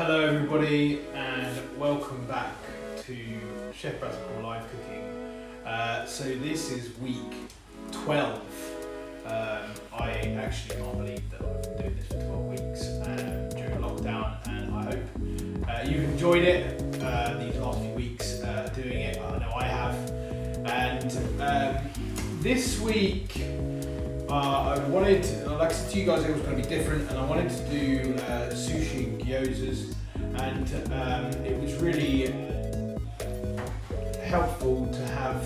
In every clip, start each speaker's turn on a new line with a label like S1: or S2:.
S1: Hello everybody and welcome back to Chef Practical Live Cooking. So this is week 12. I actually can't believe that I've been doing this for 12 weeks during lockdown, and I hope you've enjoyed it these last few weeks doing it. I know I have. And this week I wanted, like I said to you guys, it was going to be different, and I wanted to do sushi and gyozas, and it was really helpful to have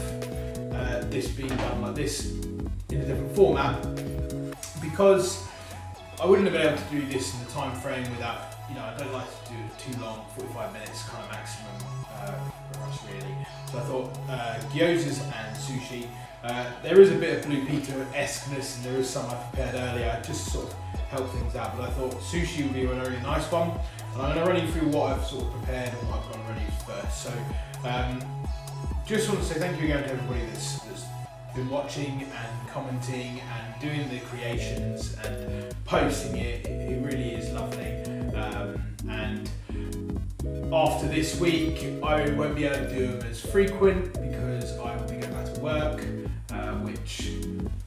S1: this being done like this in a different format, because I wouldn't have been able to do this in the time frame without, I don't like to do it too long, 45 minutes kind of maximum for us really. So I thought gyozas and sushi. There is a bit of Blue Peter-esqueness, and there is some I prepared earlier, just to sort of help things out, but I thought sushi would be a really nice one, and I'm going to run you through what I've sort of prepared and what I've got ready first. So just want to say thank you again to everybody that's been watching and commenting and doing the creations and posting it. It really is lovely. And after this week, I won't be able to do them as frequent because I will be going back to work, which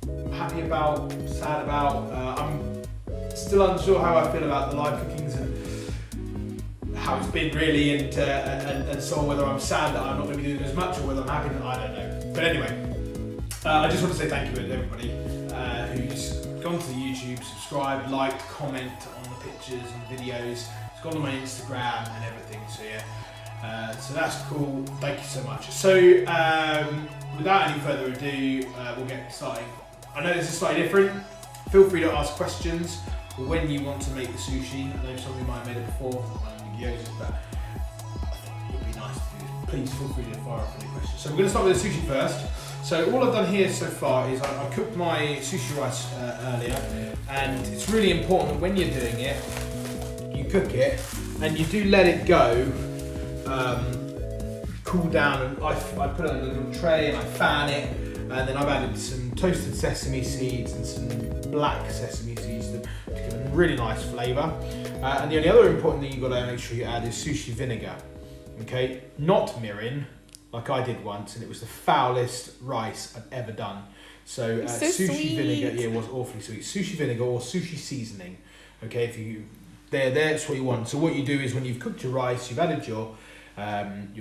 S1: I'm happy about, sad about. I'm still unsure how I feel about the live cookings and how it's been really, and so on, whether I'm sad that I'm not going to be doing as much or whether I'm happy that I don't know. But anyway, I just want to say thank you to everybody who's gone to the YouTube, subscribed, liked, comment on the pictures and the videos. It's gone on my Instagram and everything, so yeah. So that's cool, thank you so much. So without any further ado, we'll get started. I know this is slightly different. Feel free to ask questions when you want to make the sushi. I know some of you might have made it before on the gyozas, but I thought it would be nice to do this. Please feel free to fire up any questions. So we're going to start with the sushi first. So all I've done here so far is I cooked my sushi rice earlier, and it's really important that when you're doing it, you cook it and you do let it go, cool down, and I put it on a little tray and I fan it, and then I've added some toasted sesame seeds and some black sesame seeds to give a really nice flavour. And the only other important thing you've got to make sure you add is sushi vinegar, okay? Not mirin, like I did once, and it was the foulest rice I've ever done. So sushi
S2: sweet.
S1: vinegar, yeah, it was awfully sweet. Sushi vinegar or sushi seasoning, okay? If you that's what you want. So what you do is when you've cooked your rice, you've added your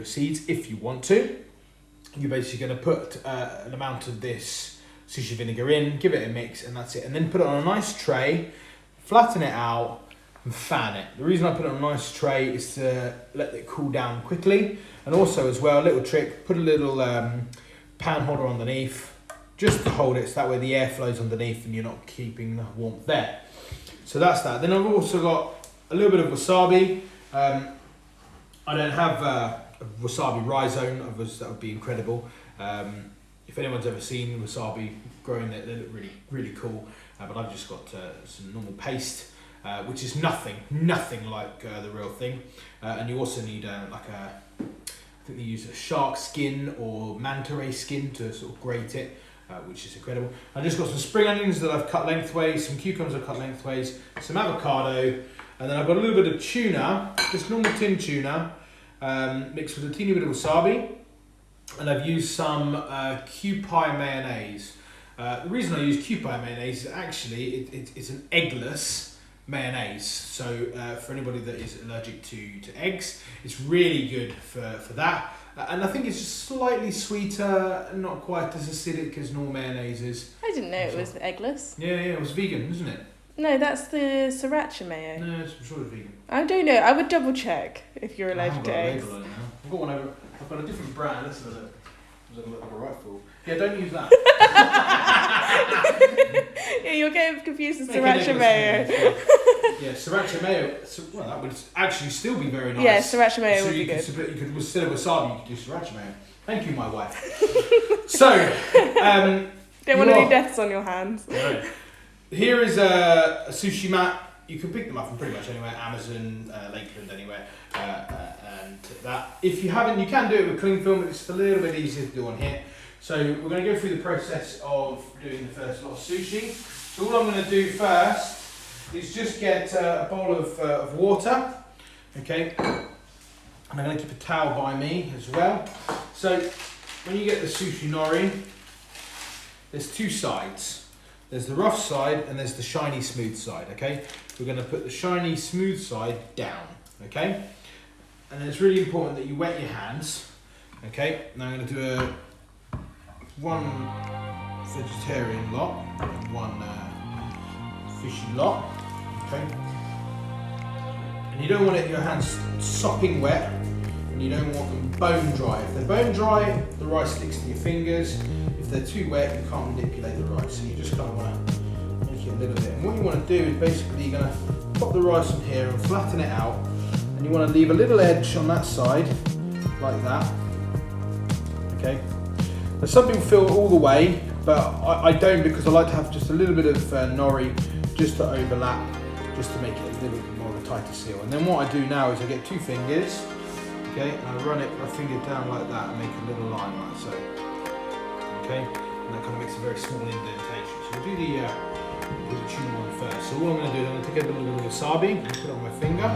S1: seeds, if you want to, you're basically going to put an amount of this sushi vinegar in, give it a mix, and that's it. And then put it on a nice tray, flatten it out, and fan it. The reason I put it on a nice tray is to let it cool down quickly, and also as well, a little trick, put a little pan holder underneath, just to hold it, so that way the air flows underneath and you're not keeping the warmth there. So that's that. Then I've also got a little bit of wasabi. I don't have a wasabi rhizome, that would be incredible. If anyone's ever seen wasabi growing, they look really, really cool. But I've just got some normal paste, which is nothing like the real thing. And you also need I think they use a shark skin or manta ray skin to sort of grate it, which is incredible. I've just got some spring onions that I've cut lengthways, some cucumbers I've cut lengthways, some avocado, and then I've got a little bit of tuna, just normal tin tuna, mixed with a teeny bit of wasabi, and I've used some Kewpie mayonnaise. The reason I use Kewpie mayonnaise is actually it's an eggless mayonnaise, so for anybody that is allergic to eggs, it's really good for that. And I think it's just slightly sweeter, not quite as acidic as normal mayonnaise is.
S2: I didn't know it was eggless.
S1: Yeah, it was vegan, isn't it?
S2: No, that's the sriracha mayo.
S1: No, I'm sure it's vegan.
S2: I don't know. I would double check if you're allergic to eggs.
S1: I've got one over. I've got a different brand. Let's have a look. Like a right fool. Yeah, don't use that.
S2: Yeah, you're getting confused with sriracha mayo.
S1: Yeah, sriracha mayo. Well, that would actually still be very nice.
S2: Yeah, sriracha mayo would be good.
S1: You could instead of wasabi, you could do sriracha mayo. Thank you, my wife. So,
S2: don't want any deaths on your hands.
S1: Right. Here is a sushi mat. You can pick them up from pretty much anywhere, Amazon, Lakeland, anywhere, and that. If you haven't, you can do it with cling film, but it's a little bit easier to do on here. So we're going to go through the process of doing the first lot of sushi. So all I'm going to do first is just get a bowl of water. Okay, and I'm going to keep a towel by me as well. So when you get the sushi nori, there's two sides. There's the rough side and there's the shiny smooth side, okay? We're going to put the shiny smooth side down, okay? And it's really important that you wet your hands, okay? Now I'm going to do one vegetarian lot and one fishy lot, okay? And you don't want your hands sopping wet, and you don't want them bone dry. If they're bone dry, the rice sticks to your fingers. If they're too wet, you can't manipulate the rice, so you just kind of want to make it a little bit. And what you want to do is basically you're going to pop the rice on here and flatten it out, and you want to leave a little edge on that side, like that, okay? Now some people fill all the way, but I don't, because I like to have just a little bit of nori just to overlap, just to make it a little bit more of a tighter seal. And then what I do now is I get two fingers, okay, and I run my finger down like that and make a little line like so. Okay, and that kind of makes a very small indentation. So we'll do the tuna one first. So what I'm going to do is I'm going to take a little bit of wasabi and put it on my finger.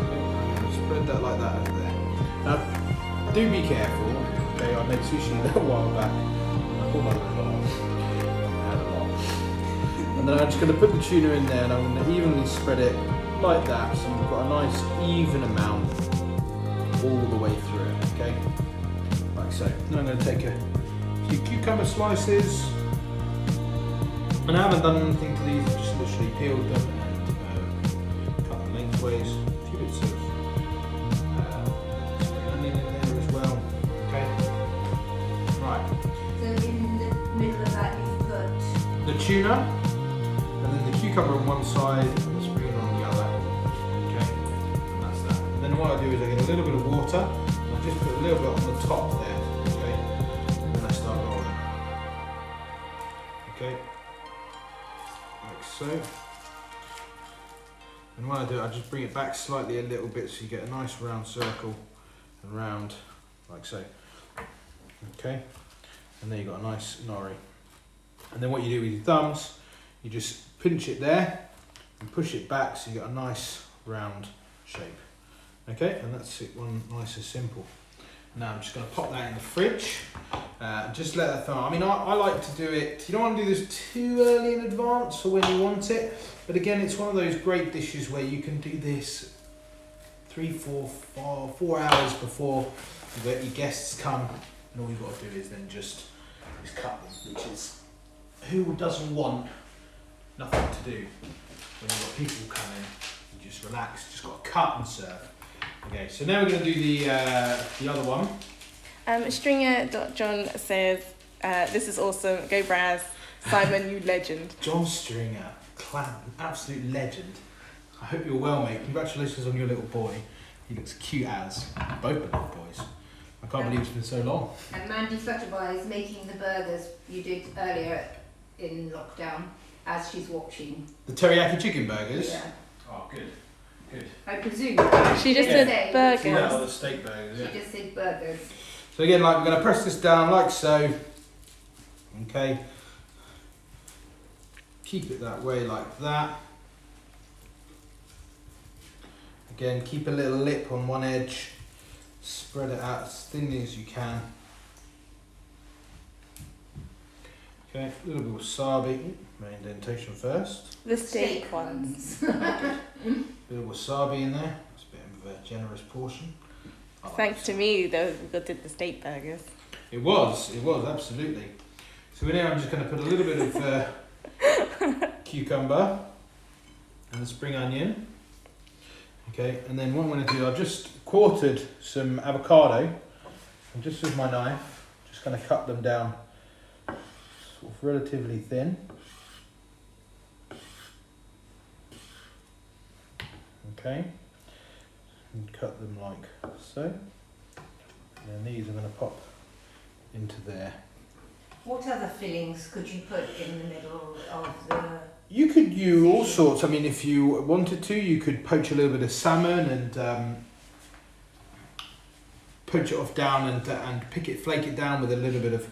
S1: Okay, and spread that like that over there. Now, do be careful. Okay, I made sushi a little while back. And I pulled my little arm. I had a lot. And then I'm just going to put the tuna in there and I'm going to evenly spread it like that. So you've got a nice even amount all the way through it. Okay, like so. Then I'm going to take a few cucumber slices, and I haven't done anything to these, I've just literally peeled them and cut them lengthways. A few bits of spring onion in there as well. Okay, right.
S3: So in the middle of that you've put
S1: The tuna, and then the cucumber on one side and the spring on the other. Okay, and that's that. And then what I do is I get a little bit of water, and I just put a little bit on the top there. Okay, like so. And when I do it, I just bring it back slightly a little bit so you get a nice round circle and round, like so. Okay, and there you've got a nice nori. And then what you do with your thumbs, you just pinch it there and push it back so you got a nice round shape. Okay, and that's it, one nice and simple. Now I'm just going to pop that in the fridge. Just let that thaw. I mean, I like to do it, you don't want to do this too early in advance or when you want it, but again, it's one of those great dishes where you can do this 4 hours before your guests come, and all you've got to do is then just cut them, which is, who doesn't want nothing to do when you've got people coming? You just relax, just got to cut and serve. Okay, so now we're going to do the other one.
S2: Stringer.John says, this is awesome, go Braz, Simon, you legend.
S1: John Stringer, clown, absolute legend. I hope you're well, mate. Congratulations on your little boy. He looks cute as both the little boys. I can't believe it's been so long.
S3: and Mandy Futterby is making the burgers you did earlier in lockdown as she's watching.
S1: The teriyaki chicken burgers?
S3: Yeah.
S1: Oh, good. Good.
S3: I presume.
S2: She just said burgers.
S1: Yeah, the steak burgers, yeah.
S3: She just said burgers.
S1: So again, like, we're going to press this down like so. Okay. Keep it that way like that. Again, keep a little lip on one edge. Spread it out as thinly as you can. Okay, a little bit of wasabi. My indentation first.
S2: The steak ones.
S1: Bit of wasabi in there. It's a bit of a generous portion.
S2: Thanks to me, though, we did the steak burgers.
S1: It was, absolutely. So now I'm just going to put a little bit of cucumber and the spring onion. Okay, and then what I'm going to do, I've just quartered some avocado, and just with my knife, just going to cut them down sort of relatively thin. Okay, and cut them like so. And then these are going to pop into there.
S3: What other fillings could you put in the middle of the...
S1: You could use all sorts. I mean, if you wanted to, you could poach a little bit of salmon and poach it off down and flake it down with a little bit of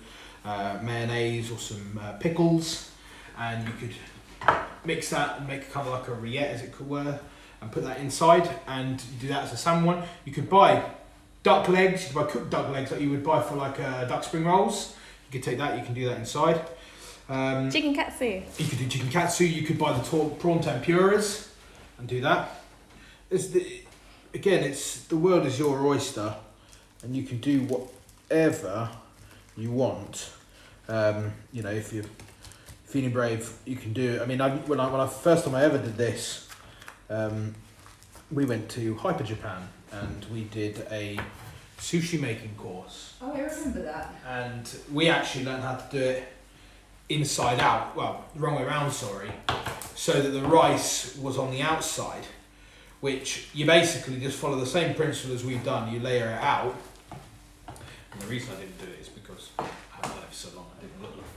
S1: mayonnaise or some pickles, and you could mix that and make kind of like a rillette, as it were. and put that inside, and you do that as a salmon one. You could buy duck legs, you could buy cooked duck legs that you would buy for like duck spring rolls. You could take that, you can do that inside.
S2: Chicken katsu.
S1: You could do chicken katsu, you could buy the prawn tempuras and do that. Again, the world is your oyster, and you can do whatever you want. You know, if you're feeling brave, you can do it. I mean, when I first time I ever did this, we went to Hyper Japan and we did a sushi making course.
S3: Oh, I remember that.
S1: And we actually learned how to do it inside out. Well, the wrong way around, sorry. So that the rice was on the outside, which you basically just follow the same principle as we've done. You layer it out. And the reason I didn't do it is because I haven't done it for so long, I didn't look like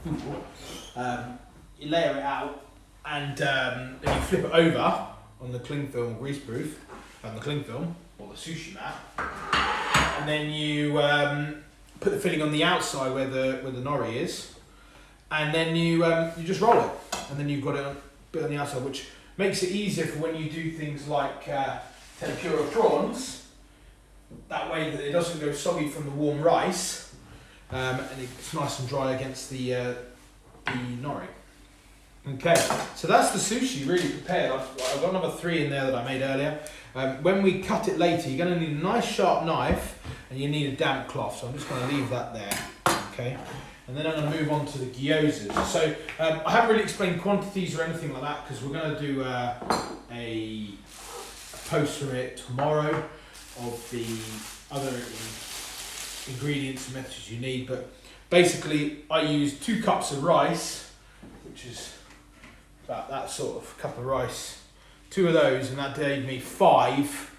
S1: food. You layer it out and then you flip it over on the cling film or greaseproof, on the cling film or the sushi mat. And then you put the filling on the outside where the nori is. And then you just roll it. And then you've got it a bit on the outside, which makes it easier for when you do things like tempura prawns. That way that it doesn't go soggy from the warm rice, and it's nice and dry against the nori. Okay, so that's the sushi really prepared. I've got number 3 in there that I made earlier. When we cut it later, you're going to need a nice sharp knife, and you need a damp cloth. So I'm just going to leave that there. Okay. And then I'm going to move on to the gyozas. So I haven't really explained quantities or anything like that because we're going to do a post for it tomorrow of the other ingredients and methods you need. But basically I used 2 cups of rice, which is about that sort of cup of rice, 2 of those, and that gave me 5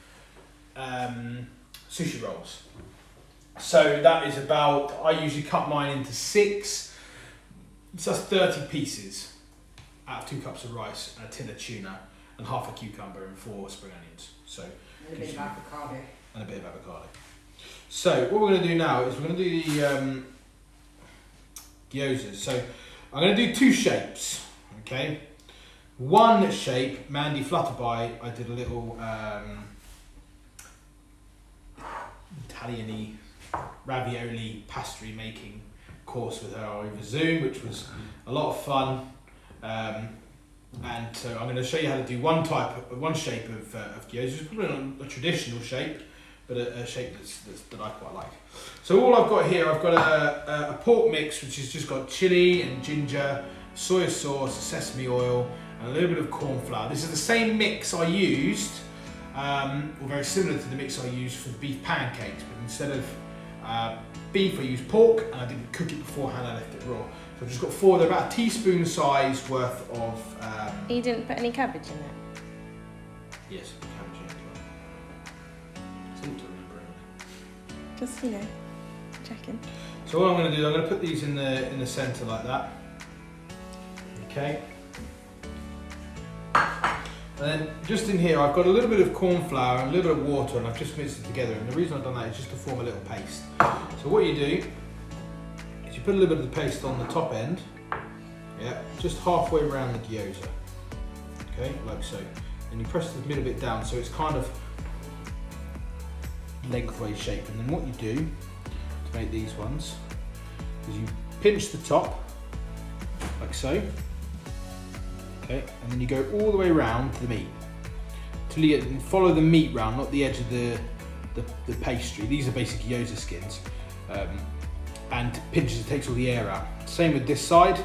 S1: sushi rolls. So that is about, I usually cut mine into 6, so that's 30 pieces out of 2 cups of rice and a tin of tuna and half a cucumber and 4 spring onions. So
S3: And a bit of avocado.
S1: And a bit of avocado. So what we're going to do now is we're going to do the gyozas. So I'm going to do 2 shapes, okay? One shape, Mandy Flutterby, I did a little Italian-y ravioli pastry making course with her over Zoom, which was a lot of fun. And so I'm going to show you how to do one shape of gyoza. It's probably not a traditional shape, but a shape that I quite like. So all I've got here, I've got a pork mix, which has just got chili and ginger, soy sauce, sesame oil, and a little bit of corn flour. This is the same mix I used, or very similar to the mix I used for the beef pancakes, but instead of beef I used pork, and I didn't cook it beforehand, I left it raw. So I've just got 4, they're about a teaspoon size worth of...
S2: You didn't put any cabbage in it?
S1: Yes, cabbage as well. It's all to remember.
S2: Just, you know, checking.
S1: So what I'm going to do, I'm going to put these in the centre like that. Okay. And then just in here, I've got a little bit of corn flour and a little bit of water, and I've just mixed it together. And the reason I've done that is just to form a little paste. So what you do is you put a little bit of the paste on the top end, yeah, just halfway around the gyoza, okay, like so. And you press the middle bit down so it's kind of lengthwise shape. And then what you do to make these ones is you pinch the top, like so. Okay, and then you go all the way around to the meat till you get, follow the meat round, not the edge of the pastry. These are basic gyoza skins, and pinches, it takes all the air out. Same with this side.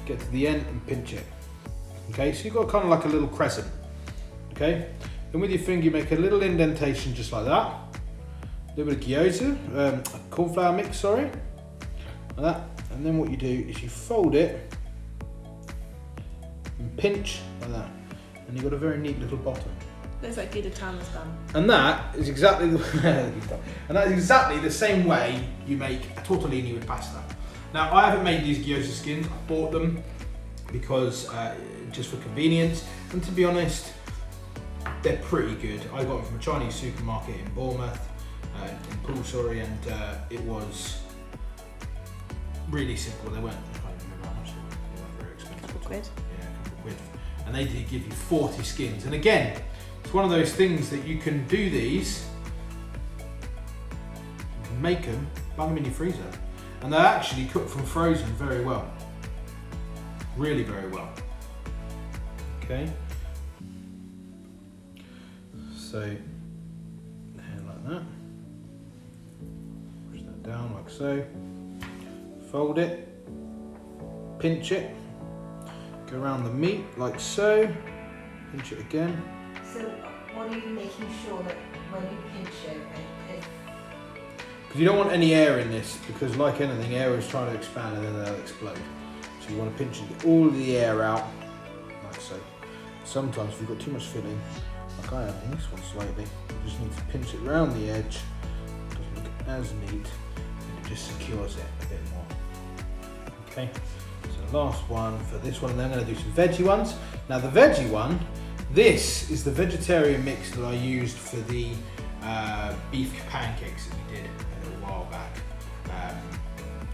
S1: Get to the end and pinch it. Okay, so you've got kind of like a little crescent. Okay, then with your finger you make a little indentation just like that. A little bit of gyoza, corn flour mix, sorry, like that. And then what you do is you fold it and pinch like that, and you've got a very neat little bottom.
S2: Looks like Gudetama's done.
S1: And that is exactly the same way you make a tortellini with pasta. Now I haven't made these gyoza skins. I bought them because just for convenience, and to be honest, they're pretty good. I got them from a Chinese supermarket in Bournemouth, in Poole, sorry, and it was really simple. They weren't, I can't remember how much they were. They weren't very expensive.
S2: Couple quid.
S1: Yeah, a couple of quid. And they did give you 40 skins. And again, it's one of those things that you can do these, make them, bung them in your freezer, and they're actually cooked from frozen very well. Really very well. Okay. So, here like that. Push that down like so. Fold it. Pinch it. Go around the meat like so. Pinch it again.
S3: So what are you making sure that when you pinch it,
S1: because you don't want any air in this, because like anything, air is trying to expand and then they'll explode. So you want to pinch and get all the air out, like so. Sometimes if you've got too much filling, like I have in this one slightly, you just need to pinch it around the edge. It doesn't look as neat, and it just secures it a bit more. Okay, so last one for this one, and then I'm going to do some veggie ones. Now the veggie one, this is the vegetarian mix that I used for the beef pancakes that we did a little while back,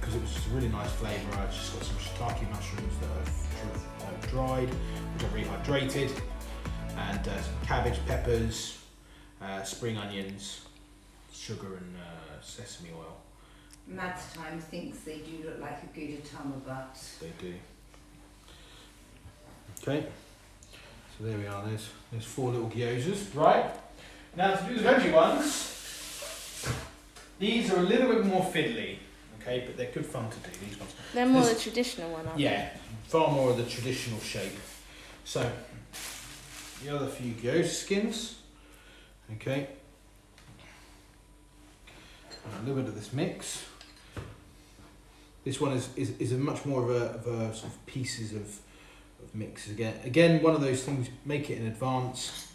S1: because it was just a really nice flavour. I just got some shiitake mushrooms that I've dried, which I've rehydrated, and some cabbage, peppers, spring onions, sugar and sesame oil.
S3: Mads Time thinks they do look like a good atama, but
S1: They do. Okay, so there we are, there's 4 little gyozas, right? Now to do the veggie ones, these are a little bit more fiddly, okay, but they're good fun to do, these ones.
S2: They're more the traditional one, aren't
S1: Yeah, far more of the traditional shape. So, the other few gyoza skins, okay. And a little bit of this mix. This one is a much more of a sort of pieces of mix again, one of those things, make it in advance.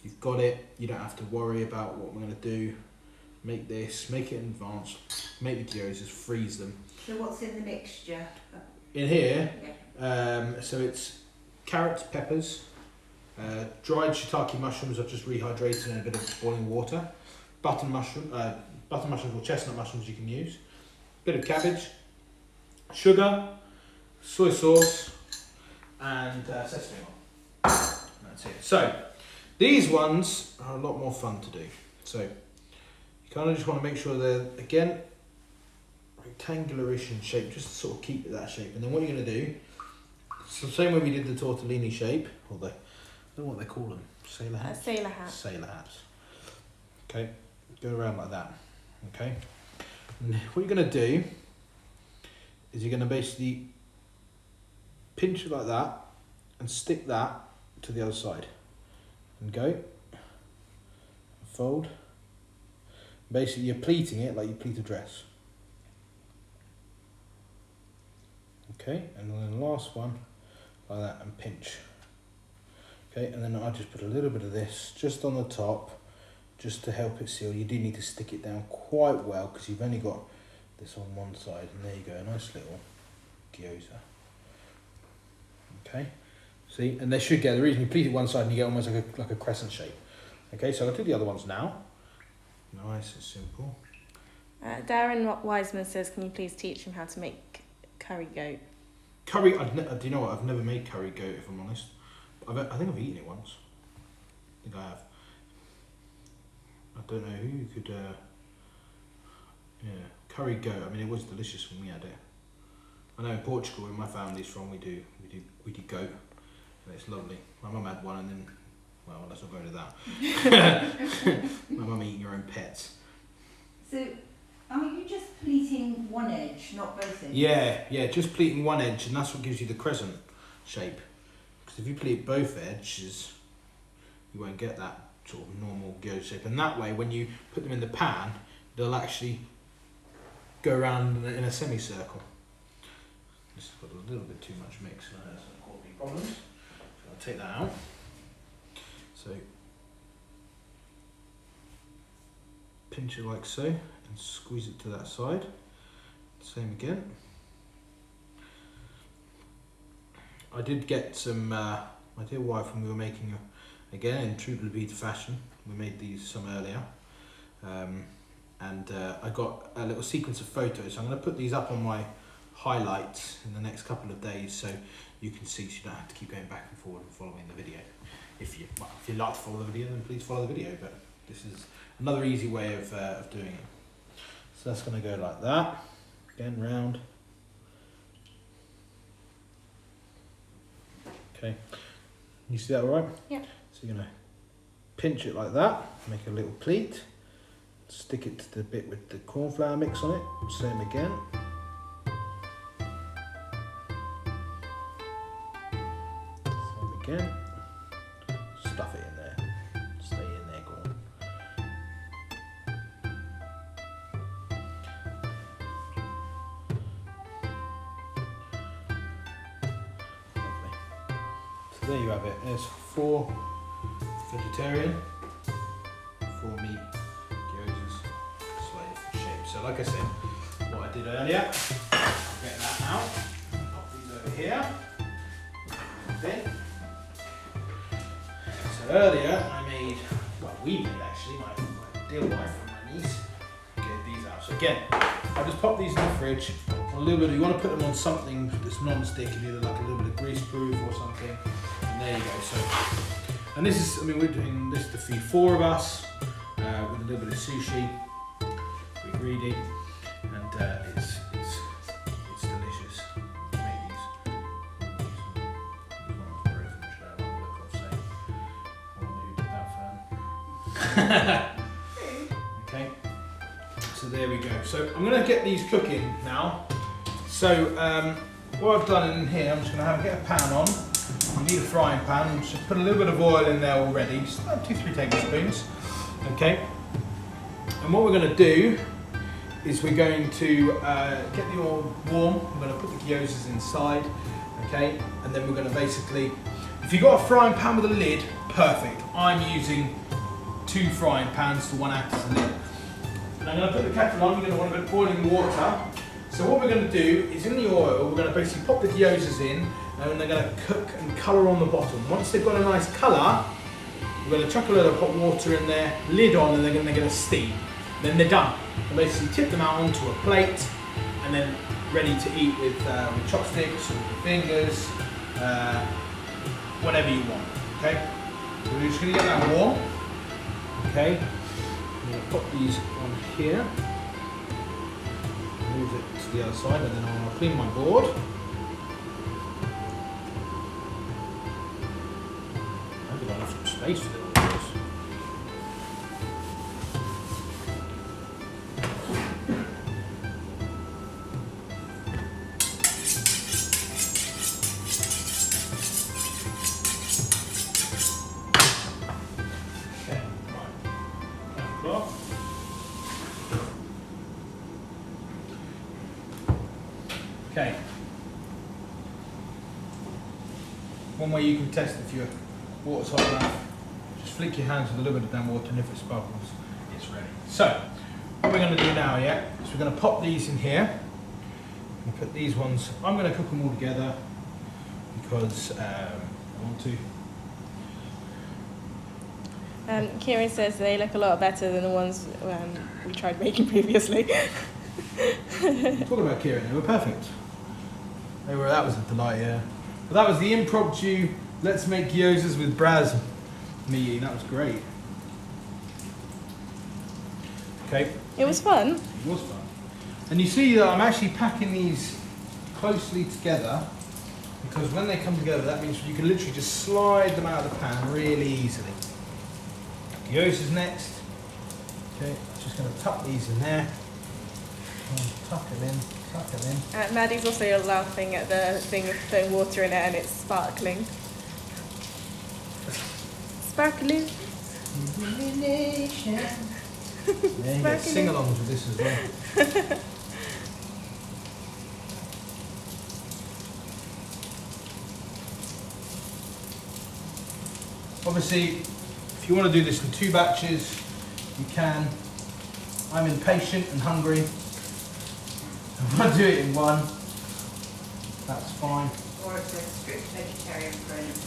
S1: You've got it, you don't have to worry about what we're going to do. Make this, make it in advance, make the gyozas, freeze them.
S3: so what's in the mixture?
S1: In here,
S3: Yeah.
S1: so it's carrots, peppers, dried shiitake mushrooms I've just rehydrated in a bit of boiling water, button mushrooms or chestnut mushrooms you can use, bit of cabbage, sugar, soy sauce, and sesame oil. That's it. So, these ones are a lot more fun to do. So, you kind of just want to make sure they're, again, rectangular-ish in shape, just to sort of keep it that shape. And then what you're going to do, it's the same way we did the tortellini shape, or the, I don't know what they call them, sailor hats?
S2: Sailor hat.
S1: Sailor hats. Okay, go around like that. Okay, and what you're going to do is you're going to basically pinch it like that and stick that to the other side. And go, fold. Basically you're pleating it like you pleat a dress. Okay, and then the last one, like that, and pinch. Okay, and then I just put a little bit of this just on the top, just to help it seal. You do need to stick it down quite well, because you've only got this on one side, and there you go, a nice little gyoza. Okay. See, and they should get, the reason you pleat it one side and you get almost like a crescent shape. Okay, so I'll do the other ones now. Nice and simple.
S2: Darren Wiseman says, can you please teach him how to make curry goat?
S1: Curry, do you know what, I've never made curry goat, if I'm honest. I think I've eaten it once. I think I have. I don't know who could, yeah, curry goat, I mean it was delicious when we had it. I know in Portugal, where my family's from, we do goat. And it's lovely. My mum had one, and then, well, let's not go into that. My mum eating her own pets.
S3: So, are you just pleating one edge, not both edges?
S1: Yeah, just pleating one edge, and that's what gives you the crescent shape. Because if you pleat both edges, you won't get that sort of normal gyoza shape. And that way, when you put them in the pan, they'll actually go around in a semicircle. This has got a little bit too much mix, and that's going to cause me problems. So I'll take that out. So pinch it like so, and squeeze it to that side. Same again. I did get some, my dear wife, when we were making, again in true Levita fashion, we made these some earlier. I got a little sequence of photos. So I'm going to put these up on my highlights in the next couple of days, so you can see, so you don't have to keep going back and forward and following the video. if you like to follow the video, then please follow the video. But this is another easy way of doing it. So that's going to go like that. Again, round. Okay. You see that all right?
S2: Yeah.
S1: So you're going to pinch it like that, make a little pleat, stick it to the bit with the corn flour mix on it, same again. Same again. Stuff it in there. Stay in there, go on. Lovely. So there you have it. There's 4 vegetarian, 4 meat gyozas, slave shape. So like I said, what I did earlier, get that out, pop these over here. Okay. So earlier I made, well we made actually, my dear wife and my niece gave these out. So again, I just pop these in the fridge. A little bit, you want to put them on something that's non-stick, either like a little bit of grease proof or something. And there you go. So. And this is, I mean, we're doing this to feed 4 of us with a little bit of sushi. We're greedy, and it's delicious. Make these. Okay. So there we go. So I'm going to get these cooking now. So what I've done in here, I'm just going to get a pan on. You need a frying pan, just put a little bit of oil in there already, just about 2-3 tablespoons. Okay. And what we're going to do is we're going to get the oil warm. We're going to put the gyozas inside. Okay. And then we're going to basically, if you've got a frying pan with a lid, perfect. I'm using 2 frying pans, the one acts as a lid. And I'm going to put the kettle on. You're going to want a bit of boiling water. So what we're going to do is in the oil, we're going to basically pop the gyozas in, and they're going to cook and colour on the bottom. Once they've got a nice colour, we're going to chuck a little hot water in there, lid on, and they're going to steam. Then they're done. And basically tip them out onto a plate, and then ready to eat with chopsticks or with fingers, whatever you want. Okay. So we're just going to get that warm. Okay. I'm going to pop these on here. Move it to the other side, and then I'll clean my board. I've got enough space for all this. Okay, right. Cloth. Okay. One way you can test if your water's hot enough, just flick your hands with a little bit of damp water, and if it sparkles, it's ready. So, what we're going to do now, is we're going to pop these in here. And put these ones, I'm going to cook them all together because I want to.
S2: Kieran says they look a lot better than the ones we tried making previously.
S1: Talk about Kieran, they were perfect. That was a delight, yeah. But that was the impromptu let's make gyozas with Braz meeting. That was great. Okay.
S2: It was fun.
S1: It was fun. And you see that I'm actually packing these closely together because when they come together, that means you can literally just slide them out of the pan really easily. Gyozas next. Okay, just going to tuck these in there. Tuck them in, tuck them in.
S2: Maddie's also laughing at the thing with putting water in it and it's sparkling. Sparkling.
S1: Yeah, you get sing-alongs with this as well. Obviously, if you want to do this in 2 batches, you can. I'm impatient and hungry. I want to do it in 1. That's fine.
S3: Or if they're strict vegetarian friends.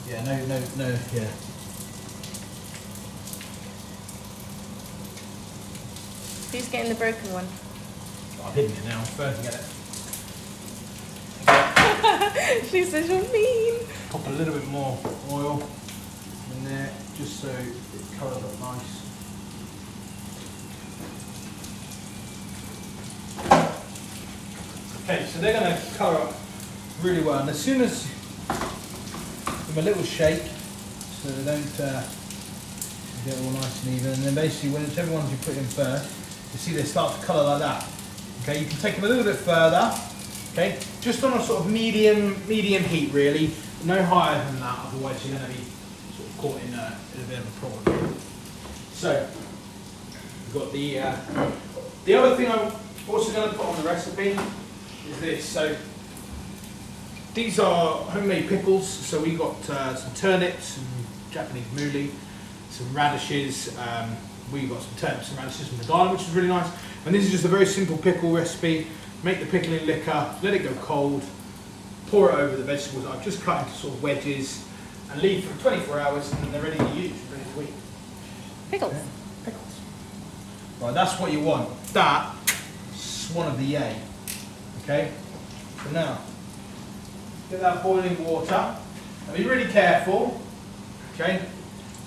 S1: Yeah, no, yeah.
S2: Who's getting the broken one?
S1: I've hidden it now. First, get it.
S2: She says you're mean.
S1: Pop a little bit more oil. so it colours up nice. Okay, so they're going to colour up really well, and as soon as give them a little shake so they don't get all nice and even, and then basically whichever ones you put in first, you see they start to colour like that. Okay, you can take them a little bit further. Okay, just on a sort of medium heat really, no higher than that, otherwise you're going to be sort of caught in a bit of a problem. So we've got the other thing I'm also going to put on the recipe is this. So these are homemade pickles. So we got some turnips, some Japanese mooli, some radishes. We got some turnips and radishes from the garden, which is really nice. And this is just a very simple pickle recipe. Make the pickle in liquor, let it go cold, pour it over the vegetables that I've just cut into sort of wedges, and leave for 24 hours, and then they're ready to use, ready to eat.
S2: Pickles.
S1: Okay. Pickles. Right, that's what you want. That's one of the yay. Okay? So now, get that boiling water, and be really careful, okay?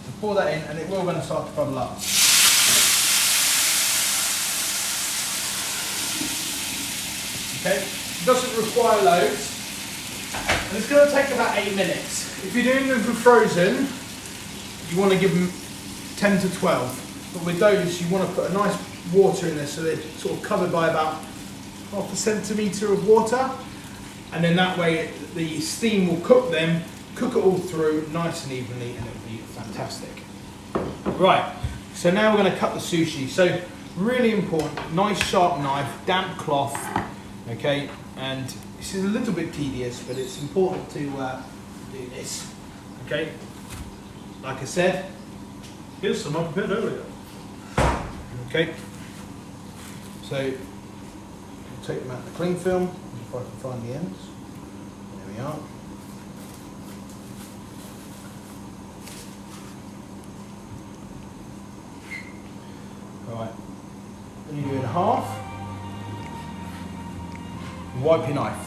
S1: So pour that in, and it will then start to bubble up. Okay? It doesn't require loads, and it's going to take about 8 minutes. If you're doing them for frozen, you want to give them 10 to 12. But with those, you want to put a nice water in there so they're sort of covered by about half a centimetre of water, and then that way the steam will cook them, cook it all through nice and evenly, and it'll be fantastic. Right, so now we're going to cut the sushi. So really important, nice sharp knife, damp cloth, okay, and this is a little bit tedious, but it's important to do this, okay. Like I said, here's some I prepared earlier. Okay, so we'll take them out the cling film, if I can find the ends. There we are. Right, then you do it in half. And wipe your knife.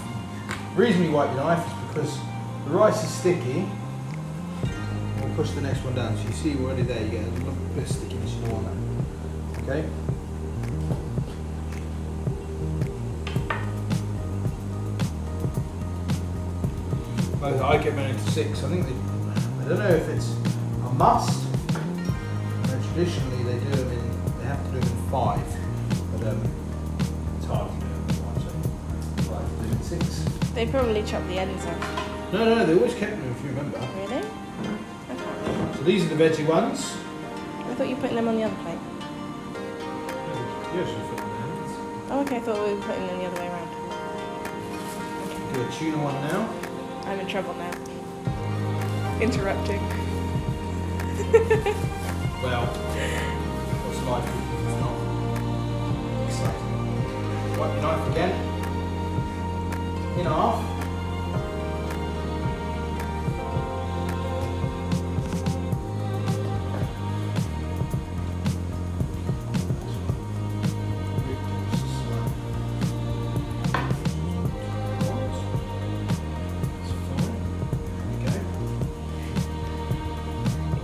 S1: The reason you wipe your knife is because the rice is sticky. We'll push the next one down, so you see already there you get a little bit of stickiness in the one. Okay. Both I get mine into 6. I think I don't know if it's a must. Traditionally they do them in, they have to do them in 5, but it's hard to do them in 5, so I do it in 6.
S2: They probably chop the ends off.
S1: No, they always kept them if you remember.
S2: Really? I can't remember.
S1: So these are the veggie ones.
S2: I thought you were putting them on the other plate.
S1: Yes, you put them in.
S2: Oh, okay, I thought we were putting them the other way around.
S1: Do a tuna one now.
S2: I'm in trouble now. Interrupting.
S1: Well, what's life if it's not exciting? Wipe your knife again. In half.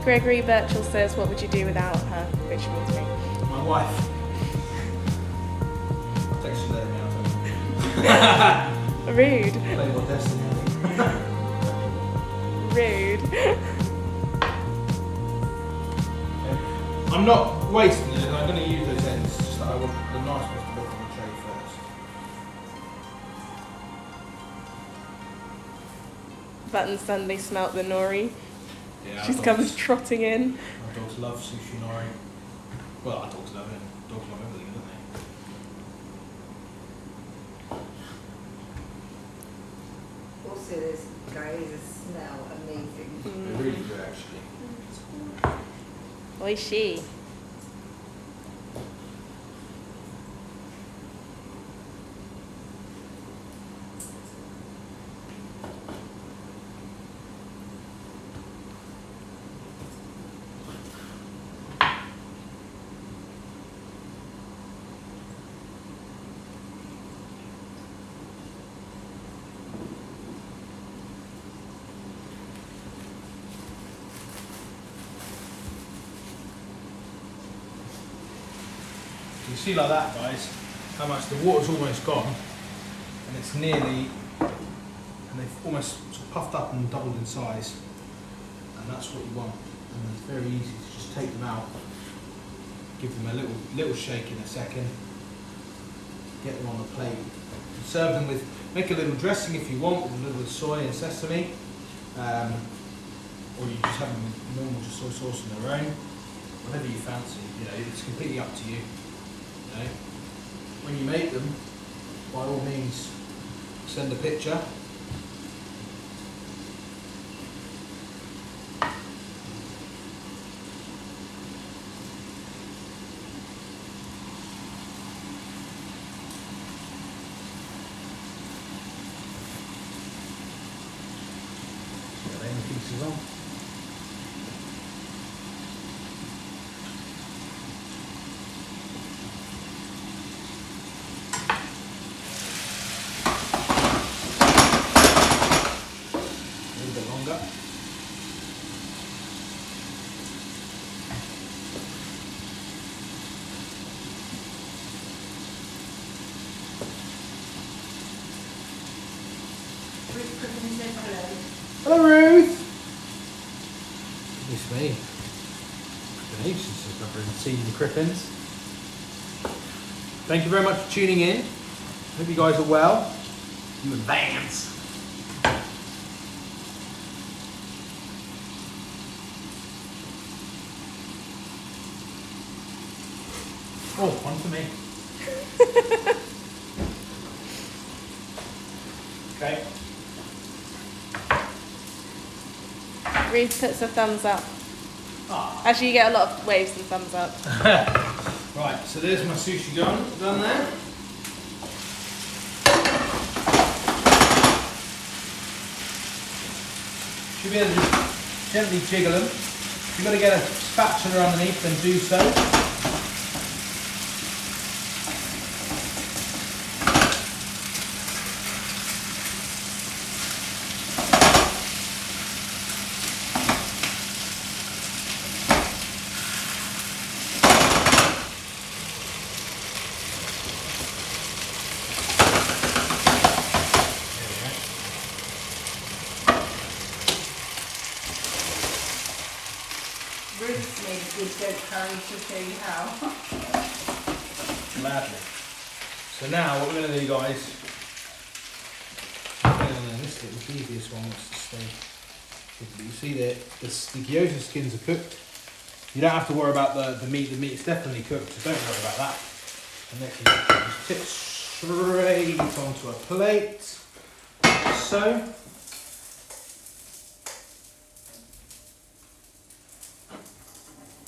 S2: Gregory Birchall says, what would you do without her? Which means me.
S1: My wife. It's actually letting me out.
S2: Rude.
S1: Play more Destiny, I think.
S2: Rude.
S1: Okay. I'm not wasting it, I'm going to use those ends, just that I want the nice ones to look on the tray first.
S2: Button suddenly smelt the nori.
S1: Yeah,
S2: She's come trotting in.
S1: Our dogs love sushi nori. Well, our dogs love it. Dogs love everything, don't they?
S3: Also, those guys smell amazing.
S1: They really do, actually.
S2: Oishi.
S1: You can see like that, guys, how much the water's almost gone, and it's nearly, and they've almost sort of puffed up and doubled in size, and that's what you want. And it's very easy to just take them out, give them a little shake in a second, get them on the plate, and serve them with, make a little dressing if you want, with a little soy and sesame, or you just have them with normal just soy sauce on their own, whatever you fancy. You know, it's completely up to you. You know, when you make them, by all means, send a picture. Pieces on. A little bit longer.
S3: Ruth Crippen says hello.
S1: Hello, Ruth. It's me. It's been ages since I've seen the Crippins. Thank you very much for tuning in. Hope you guys are well. In advance. Oh, one for me. Okay.
S2: Ruth puts a thumbs up.
S1: Ah.
S2: Actually, you get a lot of waves and thumbs up.
S1: Right, so there's my sushi done there. Should be able to just gently jiggle them. If you've got to get a spatula underneath, then do so.
S3: Ruth's made a good goat curry to show you how.
S1: Gladly. So now what we're going to do, guys, this is the easiest one wants to stay. You see the gyoza skins are cooked. You don't have to worry about the meat. The meat's definitely cooked, so don't worry about that. And next you just tip straight onto a plate. So.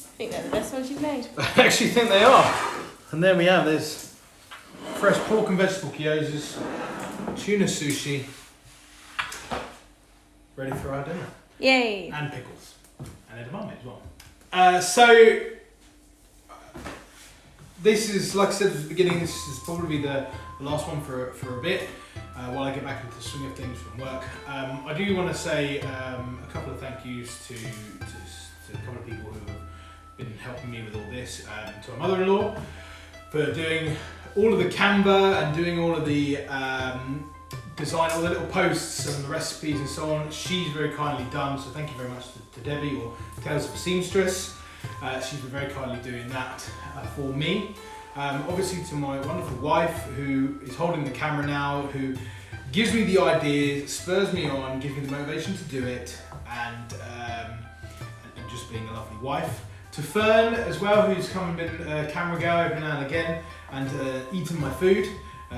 S2: I think they're the best ones you've made.
S1: I actually think they are. And there we have, there's fresh pork and vegetable gyozas, tuna sushi, ready for our dinner.
S2: Yay!
S1: And pickles. And edamame as well. So, this is, like I said at the beginning, this is probably the last one for a bit, while I get back into the swing of things from work. I do want to say a couple of thank yous to a couple of people who have been helping me with all this, to my mother-in-law for doing all of the Canva and doing all of the design, all the little posts and the recipes and so on. She's very kindly done, so thank you very much to Debbie, or Tales of a Seamstress. She's been very kindly doing that for me. Obviously to my wonderful wife, who is holding the camera now, who gives me the ideas, spurs me on, gives me the motivation to do it, and just being a lovely wife. To Fern as well, who's come and been a camera girl every now and again and eaten my food.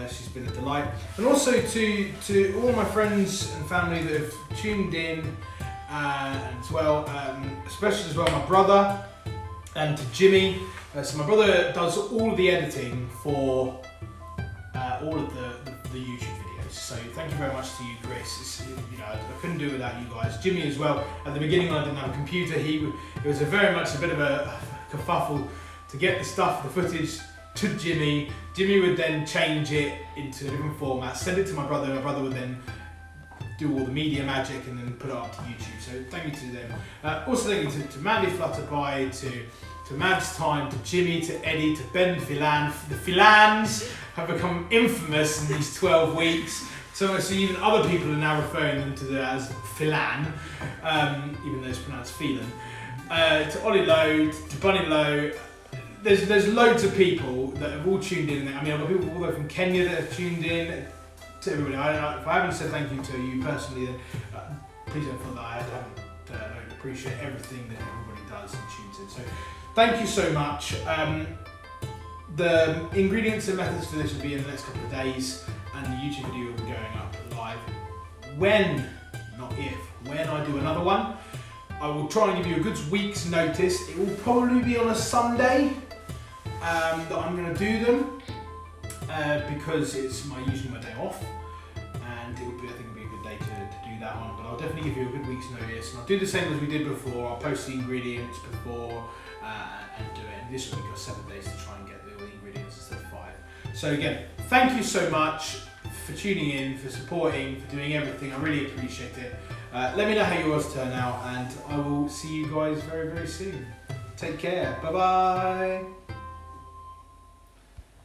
S1: She's been a delight. And also to all my friends and family that have tuned in as well, especially as well my brother and to Jimmy. So my brother does all of the editing for all of the YouTube videos. So thank you very much to you, Chris. I couldn't do it without you guys. Jimmy as well. At the beginning, when I didn't have a computer, it was very much a bit of a kerfuffle to get the stuff, the footage to Jimmy. Jimmy would then change it into a different format, send it to my brother. My brother would then do all the media magic and then put it up to YouTube. So thank you to them. Also thank you to Mandy Flutterby, to Mads Time, to Jimmy, to Eddie, to Ben Filan. The Filans have become infamous in these 12 weeks. So even other people are now referring them to them as Filan, even though it's pronounced Phelan. To Ollie Lowe, to Bunny Lowe. There's loads of people that have all tuned in. I mean, I've got people all the way from Kenya that have tuned in. To everybody, if I haven't said thank you to you personally, then please don't feel that I don't appreciate everything that everybody does and tunes in. So thank you so much. The ingredients and methods for this will be in the next couple of days, and the YouTube video will be going up live when, not if, when I do another one. I will try and give you a good week's notice. It will probably be on a Sunday that I'm going to do them because it's usually my day off, and I think it'll be a good day to do that one. But I'll definitely give you a good week's notice, and I'll do the same as we did before. I'll post the ingredients before and do it. And this will take us 7 days to try and get the ingredients instead of 5. So again, thank you so much for tuning in, for supporting, for doing everything. I really appreciate it. Let me know how yours turn out, and I will see you guys very, very soon. Take care. Bye bye.